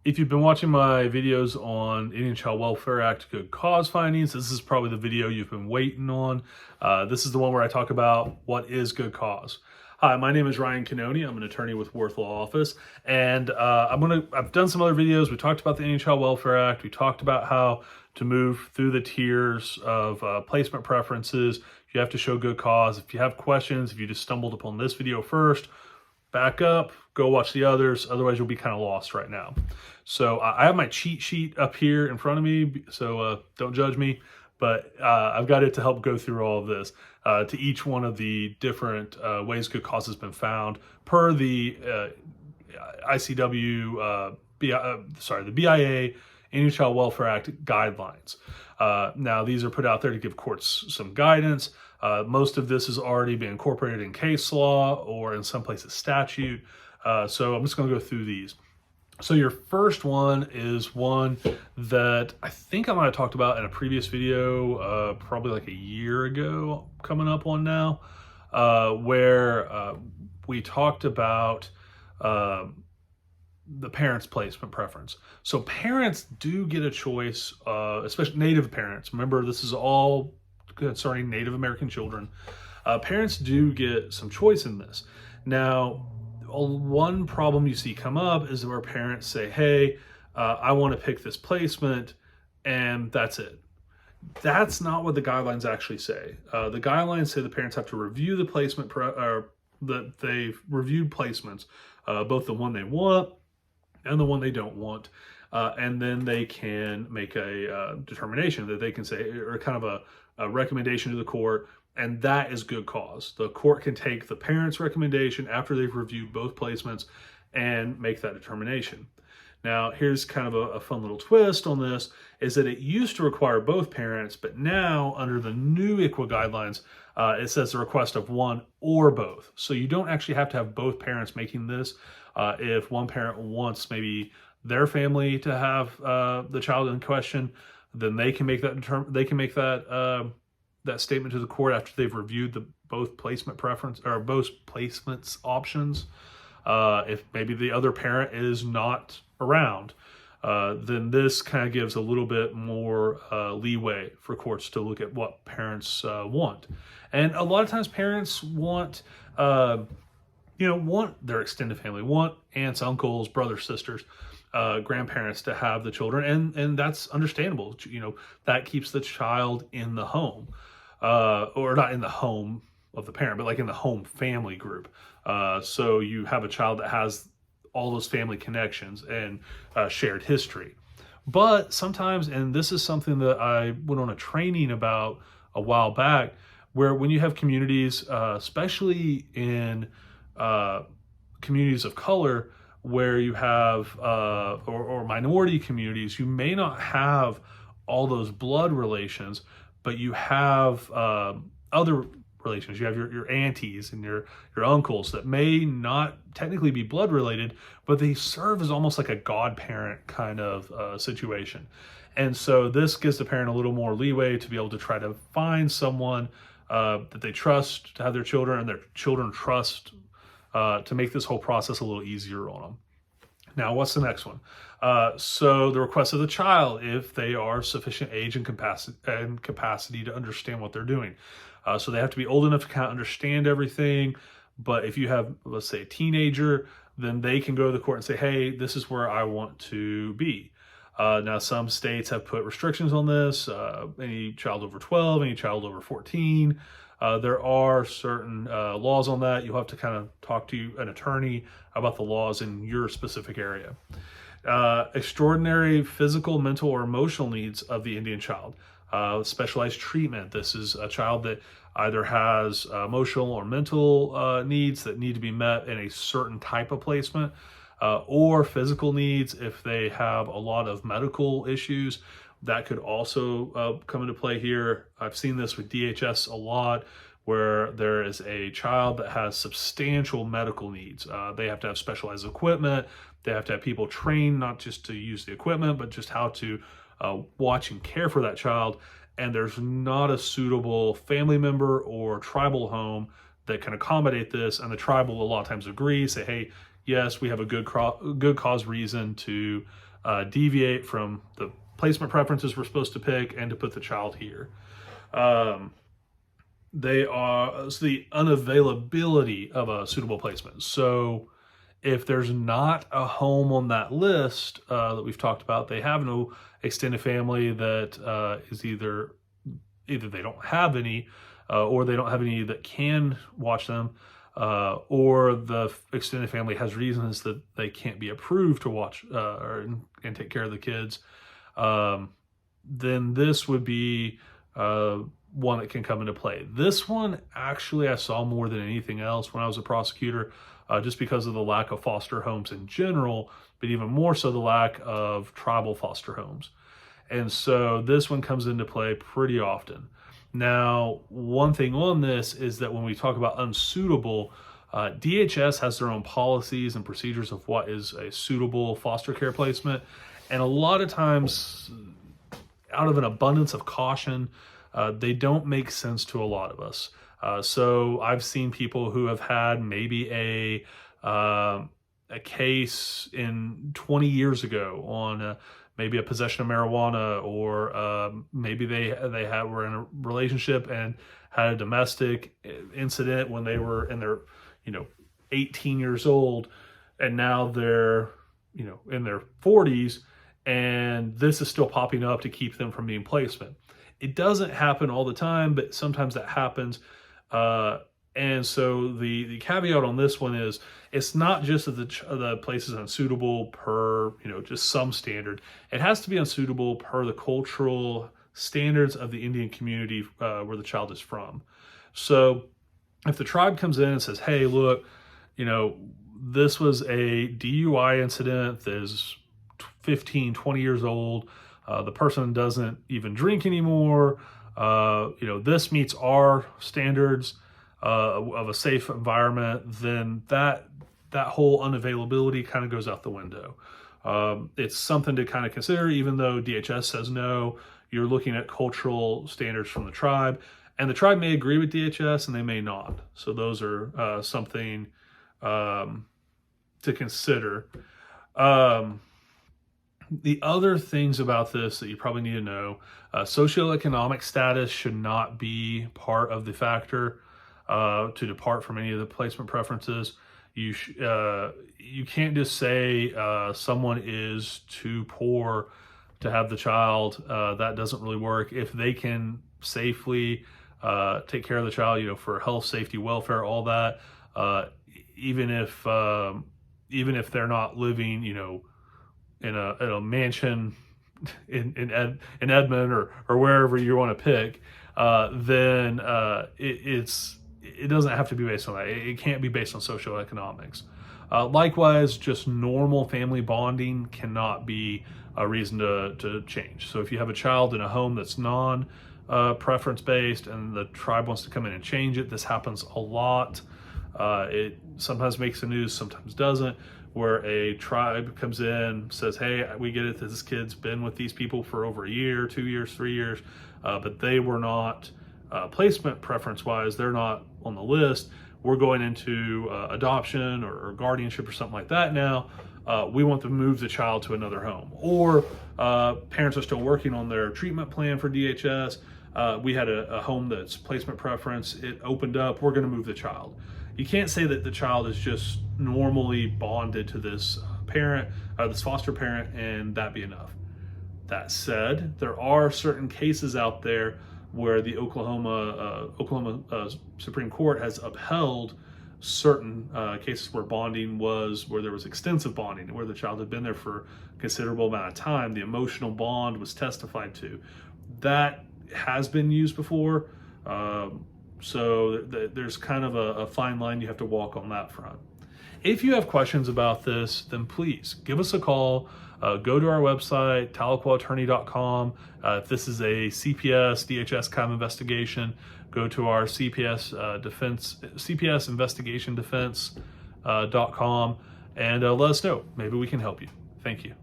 If you've been watching my videos on Indian Child Welfare Act good cause findings, this is probably the video you've been waiting on. This is the one where I talk about what is good cause. Hi, my name is Ryan Cannonie. I'm an attorney with Worth Law Office, and I've done some other videos. We talked about the Indian Child Welfare Act. We talked about how to move through the tiers of placement preferences. You have to show good cause. If you have questions, if you just stumbled upon this video first, back up, go watch the others. Otherwise, you'll be kind of lost right now. So I have my cheat sheet up here in front of me, so don't judge me. But I've got it to help go through all of this to each one of the different ways good cause has been found per the ICW, the BIA, Indian Child Welfare Act guidelines. Now, these are put out there to give courts some guidance. Most of this has already been incorporated in case law or in some places statute. So I'm just going to go through these. So your first one is one that I think I might have talked about in a previous video, probably like a year ago, coming up on now, where we talked about the parents' placement preference. So parents do get a choice, especially Native parents. Remember, this is all concerning Native American children. Parents do get some choice in this. Now, one problem you see come up is where parents say, hey, I want to pick this placement, and that's it. That's not what the guidelines actually say. The guidelines say the parents have to review the placement, that they've reviewed placements, both the one they want and the one they don't want. And then they can make a determination that they can say, or kind of a recommendation to the court, and that is good cause. The court can take the parent's recommendation after they've reviewed both placements and make that determination. Now, here's kind of a fun little twist on this, is that it used to require both parents, but now under the new ICWA guidelines, it says the request of one or both. So you don't actually have to have both parents making this. If one parent wants maybe their family to have the child in question, then they can make that that statement to the court after they've reviewed both placement preference or both placements options. If maybe the other parent is not around, then this kind of gives a little bit more leeway for courts to look at what parents want. And a lot of times parents want, want their extended family, want aunts, uncles, brothers, sisters, grandparents to have the children, and that's understandable. That keeps the child in the home, or not in the home of the parent, but like in the home family group. So you have a child that has all those family connections and shared history. But sometimes, and this is something that I went on a training about a while back, where when you have communities, especially in communities of color, where you have, or minority communities, you may not have all those blood relations, but you have other relations. You have your aunties and your uncles that may not technically be blood related, but they serve as almost like a godparent kind of situation. And so this gives the parent a little more leeway to be able to try to find someone that they trust to have their children, and their children trust to make this whole process a little easier on them. Now, what's the next one? So the request of the child, if they are sufficient age and capacity to understand what they're doing. So they have to be old enough to kind of understand everything. But if you have, let's say, a teenager, then they can go to the court and say, hey, this is where I want to be. Now, some states have put restrictions on this. Any child over 12, any child over 14. There are certain laws on that. You'll have to kind of talk to an attorney about the laws in your specific area. Extraordinary physical, mental, or emotional needs of the Indian child. Specialized treatment. This is a child that either has emotional or mental needs that need to be met in a certain type of placement, or physical needs if they have a lot of medical issues. That could also come into play here. I've seen this with DHS a lot, where there is a child that has substantial medical needs. They have to have specialized equipment. They have to have people trained not just to use the equipment, but just how to watch and care for that child. And there's not a suitable family member or tribal home that can accommodate this. And the tribe will a lot of times agree, say, hey, yes, we have a good cause reason to deviate from the placement preferences we're supposed to pick and to put the child here. They are the unavailability of a suitable placement. So if there's not a home on that list that we've talked about, they have no extended family that is either they don't have any, or they don't have any that can watch them, or the extended family has reasons that they can't be approved to watch and take care of the kids, then this would be one that can come into play. This one, actually, I saw more than anything else when I was a prosecutor, just because of the lack of foster homes in general, but even more so the lack of tribal foster homes. And so this one comes into play pretty often. Now, one thing on this is that when we talk about unsuitable, DHS has their own policies and procedures of what is a suitable foster care placement. And a lot of times, out of an abundance of caution, they don't make sense to a lot of us. So I've seen people who have had maybe a case in 20 years ago on maybe a possession of marijuana, or maybe they were in a relationship and had a domestic incident when they were in their 18 years old, and now they're in their 40s, and this is still popping up to keep them from being placement. It doesn't happen all the time, but sometimes that happens. And so the caveat on this one is, it's not just that the place is unsuitable per, just some standard. It has to be unsuitable per the cultural standards of the Indian community where the child is from. So if the tribe comes in and says, hey, look, this was a DUI incident that is 15, 20 years old. The person doesn't even drink anymore. This meets our standards of a safe environment, then that whole unavailability kind of goes out the window. It's something to kind of consider, even though DHS says no. You're looking at cultural standards from the tribe, and the tribe may agree with DHS and they may not. So those are something to consider. The other things about this that you probably need to know, socioeconomic status should not be part of the factor to depart from any of the placement preferences. You can't just say someone is too poor to have the child. That doesn't really work. If they can safely take care of the child, for health, safety, welfare, all that, even if they're not living, in a mansion in Edmond or wherever you want to pick, then it doesn't have to be based on that. It can't be based on socioeconomics. Likewise, just normal family bonding cannot be a reason to change. So if you have a child in a home that's non-preference based and the tribe wants to come in and change it, this happens a lot. It sometimes makes the news, sometimes doesn't, where a tribe comes in, says, hey, we get it that this kid's been with these people for over a year, 2 years, 3 years, but they were not placement preference-wise, they're not on the list. We're going into adoption or guardianship or something like that now. We want to move the child to another home. Or parents are still working on their treatment plan for DHS. We had a home that's placement preference. It opened up. We're going to move the child. You can't say that the child is just normally bonded to this parent, this foster parent, and that be enough. That said, there are certain cases out there where the Oklahoma Supreme Court has upheld certain cases where there was extensive bonding, where the child had been there for a considerable amount of time. The emotional bond was testified to. That has been used before. So there's kind of a fine line you have to walk on that front. If you have questions about this, then please give us a call. Go to our website, tahlequahattorney.com. If this is a CPS, DHS kind of investigation, go to our CPS investigation defense.com and let us know. Maybe we can help you. Thank you.